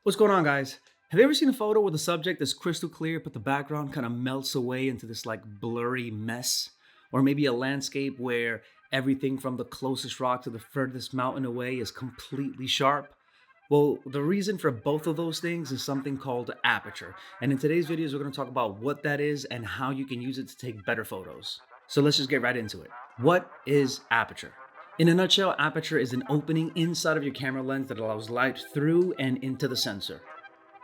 What's going on, guys? Have you ever seen a photo where the subject is crystal clear, but the background kind of melts away into this like blurry mess? Or maybe a landscape where everything from the closest rock to the furthest mountain away is completely sharp? Well, the reason for both of those things is something called aperture. And in today's videos, we're going to talk about what that is and how you can use it to take better photos. So let's just get right into it. What is aperture? In a nutshell, aperture is an opening inside of your camera lens that allows light through and into the sensor.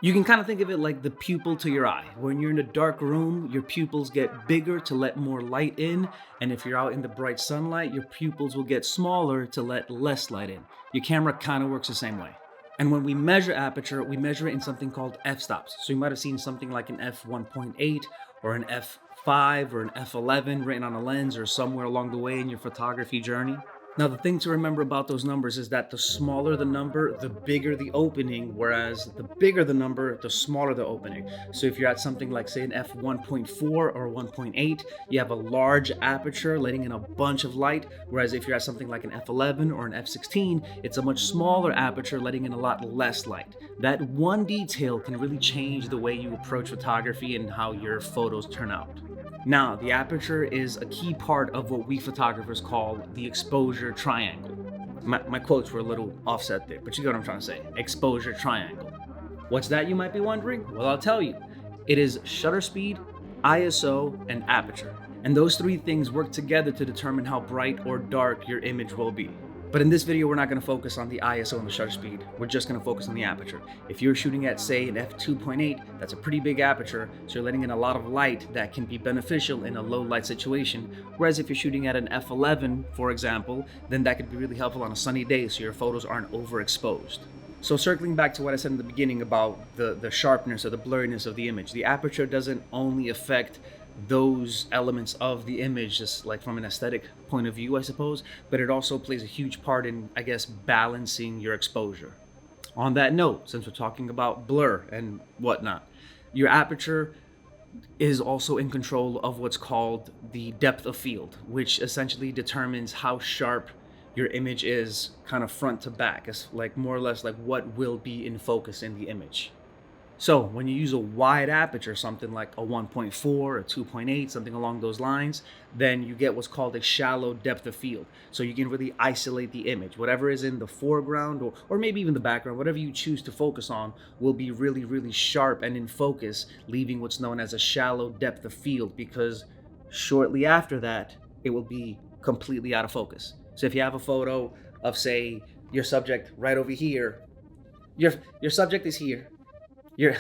You can kind of think of it like the pupil to your eye. When you're in a dark room, your pupils get bigger to let more light in, and if you're out in the bright sunlight, your pupils will get smaller to let less light in. Your camera kind of works the same way. And when we measure aperture, we measure it in something called f-stops. So you might have seen something like an f1.8 or an f5 or an f11 written on a lens or somewhere along the way in your photography journey. Now, the thing to remember about those numbers is that the smaller the number, the bigger the opening, whereas the bigger the number, the smaller the opening. So if you're at something like, say, an f1.4 or 1.8, you have a large aperture letting in a bunch of light, whereas if you're at something like an f11 or an f16, it's a much smaller aperture letting in a lot less light. That one detail can really change the way you approach photography and how your photos turn out. Now, the aperture is a key part of what we photographers call the exposure triangle. My quotes were a little offset there, but you get what I'm trying to say. Exposure triangle. What's that, you might be wondering? Well, I'll tell you. It is shutter speed, ISO, and aperture. And those three things work together to determine how bright or dark your image will be. But in this video, we're not going to focus on the ISO and the shutter speed. We're just going to focus on the aperture. If you're shooting at, say, an f2.8, that's a pretty big aperture, so you're letting in a lot of light that can be beneficial in a low light situation. Whereas if you're shooting at an f11, for example, then that could be really helpful on a sunny day so your photos aren't overexposed. So circling back to what I said in the beginning about the sharpness or the blurriness of the image, the aperture doesn't only affect those elements of the image, just like from an aesthetic point of view, I suppose, but it also plays a huge part in, I guess, balancing your exposure. On that note, since we're talking about blur and whatnot, your aperture is also in control of what's called the depth of field, which essentially determines how sharp your image is kind of front to back. It's like more or less like what will be in focus in the image. So when you use a wide aperture, something like a 1.4, a 2.8, something along those lines, then you get what's called a shallow depth of field. So you can really isolate the image. Whatever is in the foreground or maybe even the background, whatever you choose to focus on will be really, really sharp and in focus, leaving what's known as a shallow depth of field, because shortly after that, it will be completely out of focus. So if you have a photo of, say, your subject right over here, your subject is here, your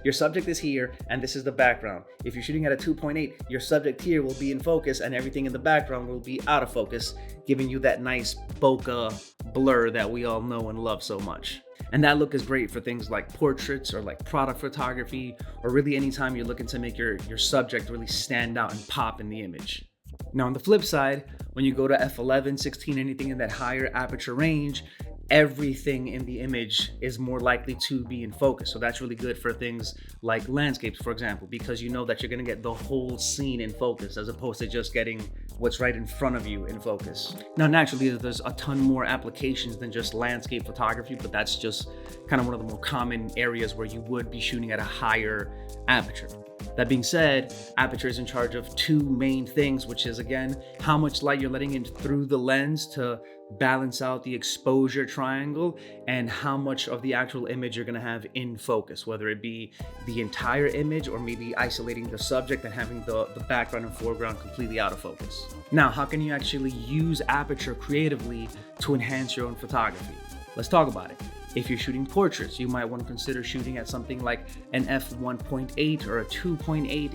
your subject is here, and this is the background. If you're shooting at a 2.8, your subject here will be in focus, and everything in the background will be out of focus, giving you that nice bokeh blur that we all know and love so much. And that look is great for things like portraits or like product photography, or really anytime you're looking to make your subject really stand out and pop in the image. Now, on the flip side, when you go to f11, 16, anything in that higher aperture range, everything in the image is more likely to be in focus. So that's really good for things like landscapes, for example, because you know that you're going to get the whole scene in focus as opposed to just getting what's right in front of you in focus. Now, naturally, there's a ton more applications than just landscape photography, but that's just kind of one of the more common areas where you would be shooting at a higher aperture. That being said, aperture is in charge of two main things, which is, again, how much light you're letting in through the lens to balance out the exposure triangle, and how much of the actual image you're going to have in focus, whether it be the entire image or maybe isolating the subject and having the background and foreground completely out of focus. Now, how can you actually use aperture creatively to enhance your own photography? Let's talk about it. If you're shooting portraits, you might want to consider shooting at something like an f1.8 or a 2.8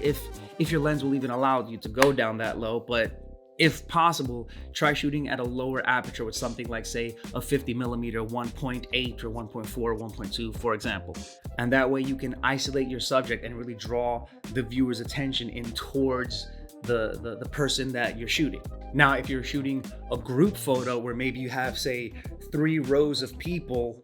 if your lens will even allow you to go down that low. But if possible, try shooting at a lower aperture with something like, say, a 50 millimeter 1.8 or 1.4 or 1.2, for example. And that way you can isolate your subject and really draw the viewer's attention in towards the person that you're shooting. Now, if you're shooting a group photo where maybe you have, say, 3 rows of people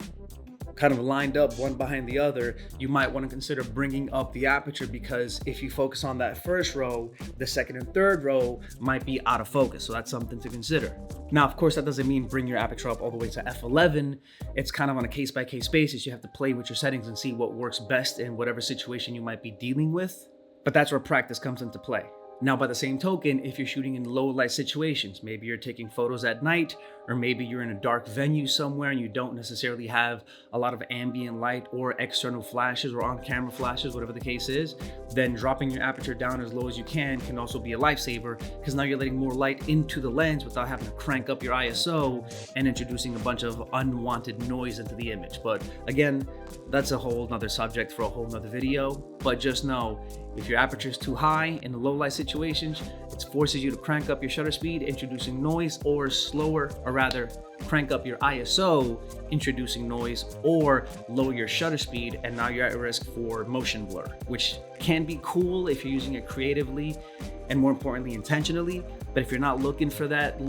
kind of lined up one behind the other, you might want to consider bringing up the aperture, because if you focus on that first row, the second and third row might be out of focus. So that's something to consider. Now, of course, that doesn't mean bring your aperture up all the way to f11. It's kind of on a case-by-case basis. You have to play with your settings and see what works best in whatever situation you might be dealing with. But that's where practice comes into play. Now, by the same token, if you're shooting in low light situations, maybe you're taking photos at night, or maybe you're in a dark venue somewhere and you don't necessarily have a lot of ambient light or external flashes or on-camera flashes, whatever the case is, then dropping your aperture down as low as you can also be a lifesaver, because now you're letting more light into the lens without having to crank up your ISO and introducing a bunch of unwanted noise into the image. But again, that's a whole nother subject for a whole nother video. But just know, if your aperture is too high in the low light situations, it forces you to crank up your shutter speed, introducing noise, or slower, or rather crank up your ISO, introducing noise, or lower your shutter speed, and now you're at risk for motion blur, which can be cool if you're using it creatively and, more importantly, intentionally. But if you're not looking for that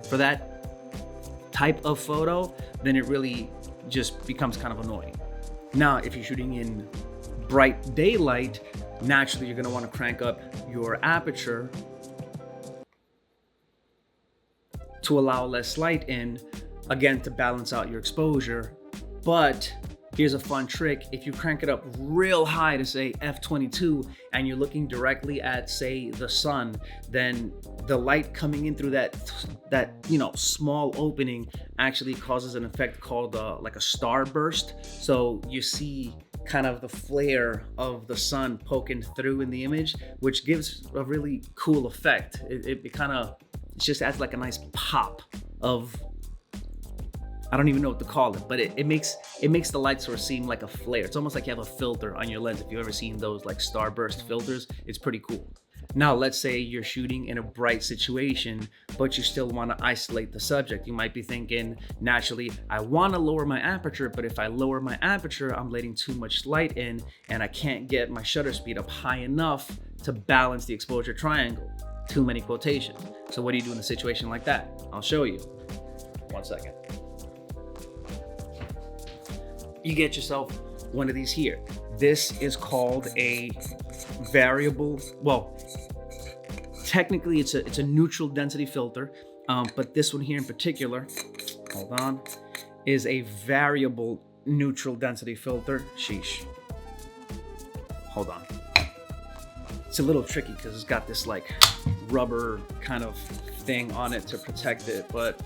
for that type of photo, then it really just becomes kind of annoying. Now, if you're shooting in bright daylight, naturally you're going to want to crank up your aperture to allow less light in, again, to balance out your exposure. But here's a fun trick. If you crank it up real high to say f22 and you're looking directly at, say, the sun, then the light coming in through that small opening actually causes an effect called like a starburst. So you see kind of the flare of the sun poking through in the image, which gives a really cool effect. It just adds like a nice pop of, I don't even know what to call it, but it makes the light sort of seem like a flare. It's almost like you have a filter on your lens. If you've ever seen those like starburst filters, it's pretty cool. Now, let's say you're shooting in a bright situation, but you still want to isolate the subject. You might be thinking, naturally, I want to lower my aperture, but if I lower my aperture, I'm letting too much light in and I can't get my shutter speed up high enough to balance the exposure triangle. Too many quotations. So what do you do in a situation like that? I'll show you. 1 second. You get yourself one of these here. This is called a variable, well, technically it's a neutral density filter, but this one here in particular, hold on, is a variable neutral density filter. Sheesh. Hold on. It's a little tricky because it's got this like rubber kind of thing on it to protect it. But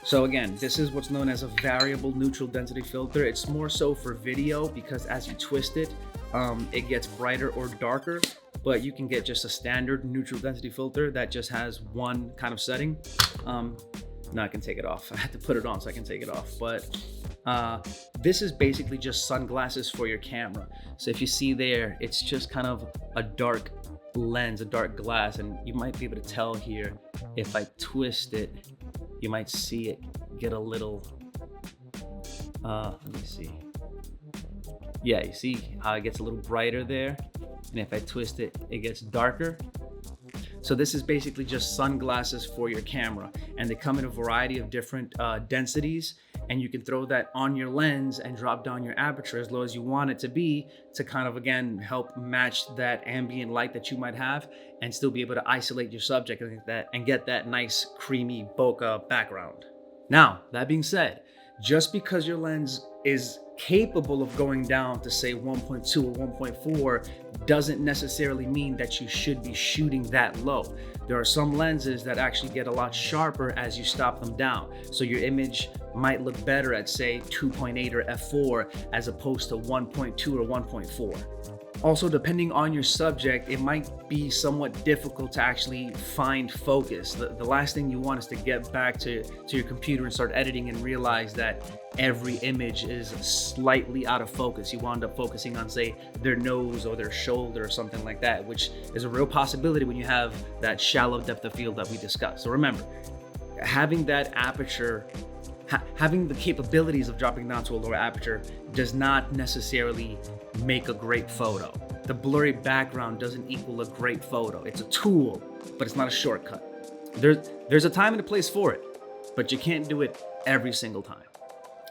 so again, this is what's known as a variable neutral density filter. It's more so for video because as you twist it, it gets brighter or darker, but you can get just a standard neutral density filter that just has one kind of setting. Now I can take it off. I had to put it on so I can take it off. But this is basically just sunglasses for your camera. So if you see there, it's just kind of a dark lens, a dark glass, and you might be able to tell here if I twist it, you might see it get a little, let me see. Yeah, you see how it gets a little brighter there? And if I twist it, it gets darker. So this is basically just sunglasses for your camera, and they come in a variety of different densities, and you can throw that on your lens and drop down your aperture as low as you want it to be to kind of, again, help match that ambient light that you might have and still be able to isolate your subject and get that nice creamy bokeh background. Now, that being said, just because your lens is capable of going down to say 1.2 or 1.4 doesn't necessarily mean that you should be shooting that low. There are some lenses that actually get a lot sharper as you stop them down. So your image might look better at say 2.8 or f4 as opposed to 1.2 or 1.4. Also, depending on your subject, it might be somewhat difficult to actually find focus. The last thing you want is to get back to your computer and start editing and realize that every image is slightly out of focus. You wind up focusing on, say, their nose or their shoulder or something like that, which is a real possibility when you have that shallow depth of field that we discussed. So remember, having that aperture, having the capabilities of dropping down to a lower aperture does not necessarily make a great photo. The blurry background doesn't equal a great photo. It's a tool, but it's not a shortcut. There's a time and a place for it, but you can't do it every single time.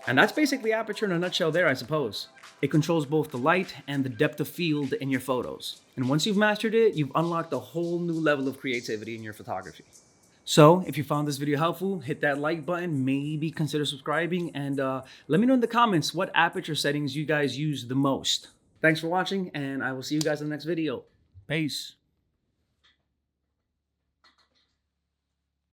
And that's basically Aperture in a nutshell there, I suppose. It controls both the light and the depth of field in your photos. And once you've mastered it, you've unlocked a whole new level of creativity in your photography. So, if you found this video helpful, hit that like button, maybe consider subscribing, and let me know in the comments what aperture settings you guys use the most. Thanks for watching, and I will see you guys in the next video. Peace.